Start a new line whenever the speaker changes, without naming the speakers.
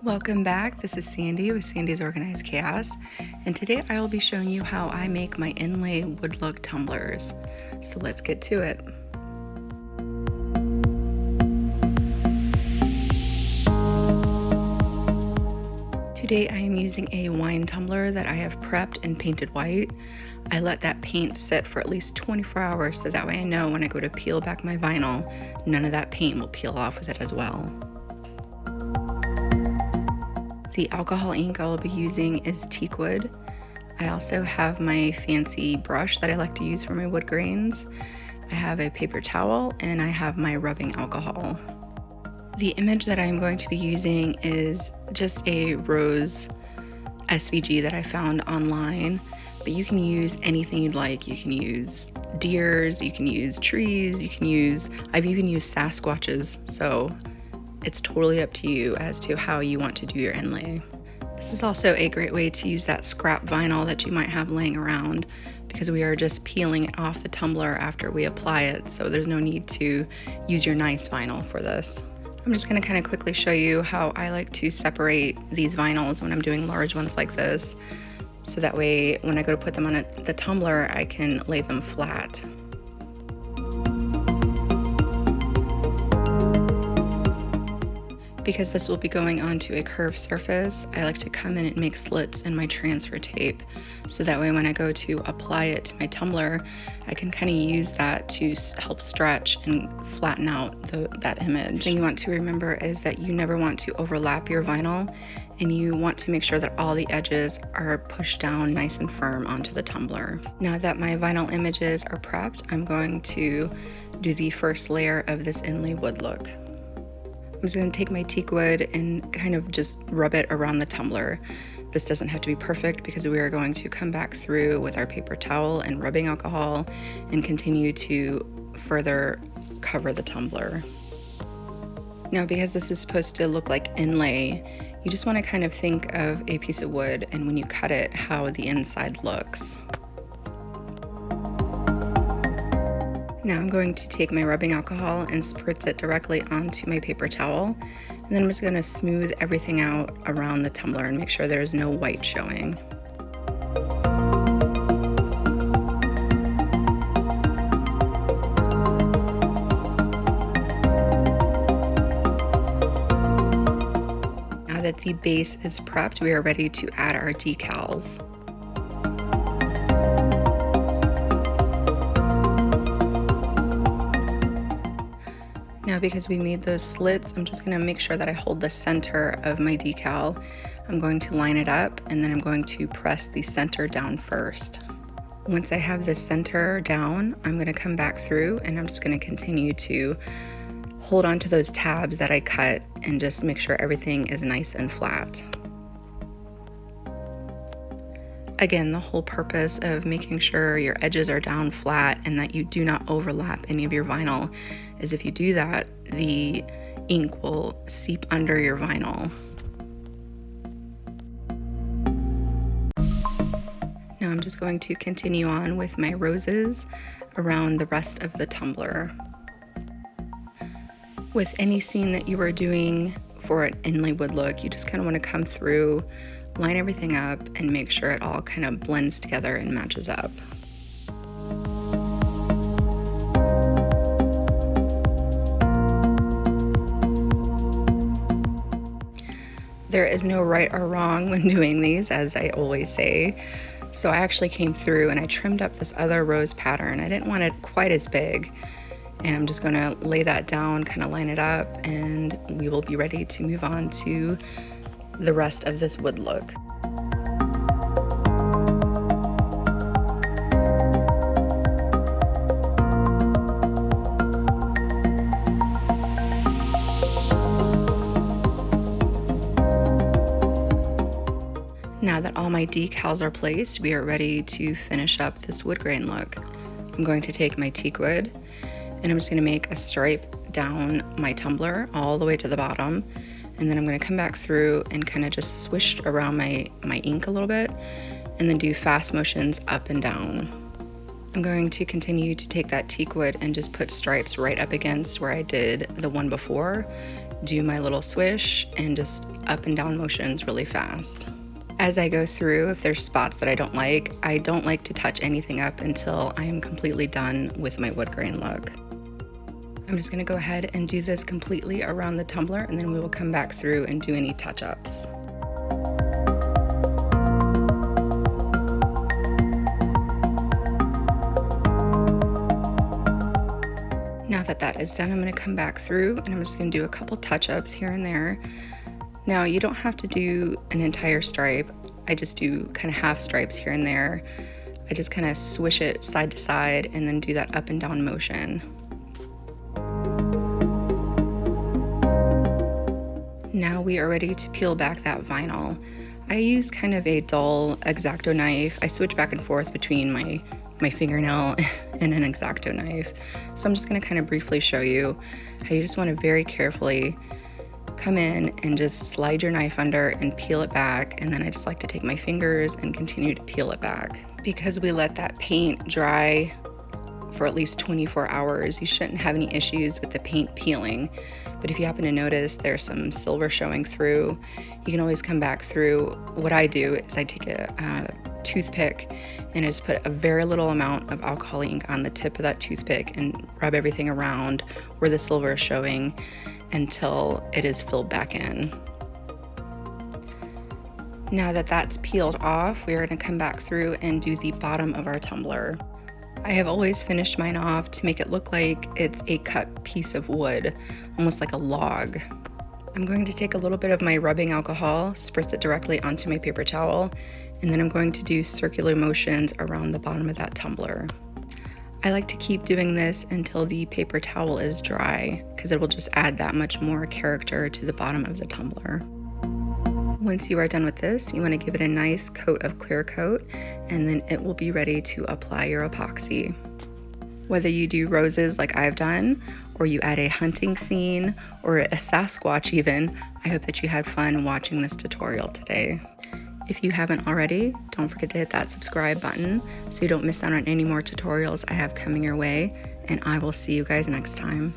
Welcome back. This is Sandy with Sandy's Organized Chaos, and today I will be showing you how I make my Inlay wood look tumblers. So let's get to it. Today I am using a wine tumbler that I have prepped and painted white. I let that paint sit for at least 24 hours so that way I know when I go to peel back my vinyl, none of that paint will peel off with it as well. The alcohol ink I will be using is teak wood. I also have my fancy brush that I like to use for my wood grains. I have a paper towel and I have my rubbing alcohol. The image that I'm going to be using is just a rose SVG that I found online, but you can use anything you'd like. You can use deers, you can use trees, I've even used Sasquatches, so it's totally up to you as to how you want to do your inlay. This is also a great way to use that scrap vinyl that you might have laying around because we are just peeling it off the tumbler after we apply it, so there's no need to use your nice vinyl for this. I'm just going to kind of quickly show you how I like to separate these vinyls when I'm doing large ones like this, so that way when I go to put them on the tumbler I can lay them flat. Because this will be going onto a curved surface, I like to come in and make slits in my transfer tape, so that way when I go to apply it to my tumbler, I can kind of use that to help stretch and flatten out that image. The thing you want to remember is that you never want to overlap your vinyl, and you want to make sure that all the edges are pushed down nice and firm onto the tumbler. Now that my vinyl images are prepped, I'm going to do the first layer of this inlay wood look. I'm just going to take my teak wood and kind of just rub it around the tumbler. This doesn't have to be perfect because we are going to come back through with our paper towel and rubbing alcohol and continue to further cover the tumbler. Now, because this is supposed to look like inlay, you just want to kind of think of a piece of wood and when you cut it, how the inside looks. Now I'm going to take my rubbing alcohol and spritz it directly onto my paper towel, and then I'm just going to smooth everything out around the tumbler and make sure there's no white showing. Now that the base is prepped, we are ready to add our decals. Now, because we made those slits, I'm just going to make sure that I hold the center of my decal. I'm going to line it up and then I'm going to press the center down first. Once I have the center down, I'm going to come back through and I'm just going to continue to hold on to those tabs that I cut and just make sure everything is nice and flat. Again, the whole purpose of making sure your edges are down flat and that you do not overlap any of your vinyl is if you do that, the ink will seep under your vinyl. Now I'm just going to continue on with my roses around the rest of the tumbler. With any scene that you are doing for an inlay wood look, you just kind of want to come through, line everything up, and make sure it all kind of blends together and matches up. There is no right or wrong when doing these, as I always say. So I actually came through and I trimmed up this other rose pattern. I didn't want it quite as big. And I'm just gonna lay that down, kind of line it up, and we will be ready to move on to the rest of this wood look. Now that all my decals are placed, we are ready to finish up this wood grain look. I'm going to take my teak wood and I'm just going to make a stripe down my tumbler all the way to the bottom, and then I'm going to come back through and kind of just swish around my ink a little bit and then do fast motions up and down. I'm going to continue to take that teak wood and just put stripes right up against where I did the one before, do my little swish, and just up and down motions really fast. As I go through, if there's spots that I don't like to touch anything up until I am completely done with my wood grain look. I'm just going to go ahead and do this completely around the tumbler, and then we will come back through and do any touch-ups. Now that that is done, I'm going to come back through and I'm just going to do a couple touch-ups here and there. Now, you don't have to do an entire stripe. I just do kind of half stripes here and there. I just kind of swish it side to side and then do that up and down motion. Now we are ready to peel back that vinyl. I use kind of a dull X-Acto knife. I switch back and forth between my fingernail and an X-Acto knife. So I'm just going to kind of briefly show you how you just want to very carefully come in and just slide your knife under and peel it back, and then I just like to take my fingers and continue to peel it back. Because we let that paint dry for at least 24 hours, you shouldn't have any issues with the paint peeling. But if you happen to notice there's some silver showing through, you can always come back through. What I do is I take a toothpick and I just put a very little amount of alcohol ink on the tip of that toothpick and rub everything around where the silver is showing until it is filled back in. Now that that's peeled off, we are going to come back through and do the bottom of our tumbler. I have always finished mine off to make it look like it's a cut piece of wood, almost like a log. I'm going to take a little bit of my rubbing alcohol, spritz it directly onto my paper towel, and then I'm going to do circular motions around the bottom of that tumbler. I like to keep doing this until the paper towel is dry, because it will just add that much more character to the bottom of the tumbler. Once you are done with this, you want to give it a nice coat of clear coat, and then it will be ready to apply your epoxy. Whether you do roses like I've done, or you add a hunting scene, or a Sasquatch even, I hope that you had fun watching this tutorial today. If you haven't already, don't forget to hit that subscribe button so you don't miss out on any more tutorials I have coming your way, and I will see you guys next time.